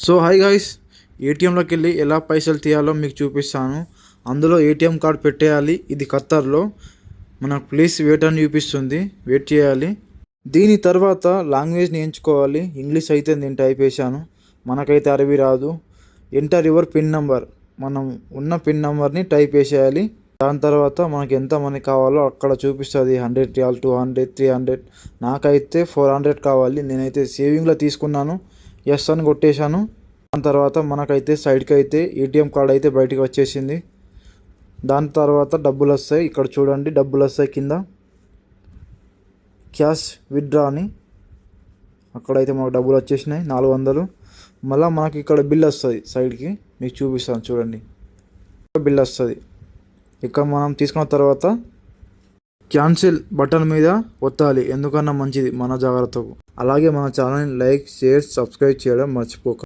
So hi guys, ఏటీఎంలోకి వెళ్ళి ఎలా పైసలు తీయాలో మీకు చూపిస్తాను. అందులో ఏటీఎం కార్డ్ పెట్టేయాలి. ఇది ఖత్తర్లో. మనకు ప్లీజ్ వెయిట్ అని చూపిస్తుంది, వెయిట్ చేయాలి. దీని తర్వాత లాంగ్వేజ్ని ఎంచుకోవాలి. ఇంగ్లీష్ అయితే నేను టైప్ చేశాను, మనకైతే అరబీ రాదు. ఎంటర్ యువర్ పిన్ నెంబర్, మనం ఉన్న పిన్ నెంబర్ని టైప్ చేసేయాలి. దాని తర్వాత మనకి ఎంత మనీ కావాలో అక్కడ చూపిస్తుంది. 100 రియాల్, 200, 300. నాకైతే 400 కావాలి. నేనైతే సేవింగ్లో తీసుకున్నాను. ఎస్ అని కొట్టేశాను. దాని తర్వాత మనకైతే సైడ్కి అయితే ఏటీఎం కార్డ్ అయితే బయటకు వచ్చేసింది. దాని తర్వాత డబ్బులు వస్తాయి. ఇక్కడ చూడండి, డబ్బులు వస్తాయి కింద క్యాష్ విత్డ్రా అని. అక్కడైతే మనకు డబ్బులు వచ్చేసినాయి 400. మళ్ళీ మనకి ఇక్కడ బిల్ వస్తుంది. సైడ్కి మీకు చూపిస్తాను చూడండి, బిల్ వస్తుంది. ఇక్కడ మనం తీసుకున్న తర్వాత క్యాన్సిల్ బటన్ మీద ఒత్తాలి, ఎందుకన్నా మంచిది మన జాగ్రత్తకు. అలాగే మన ఛానల్ని లైక్, షేర్, సబ్స్క్రైబ్ చేయడం మర్చిపోక.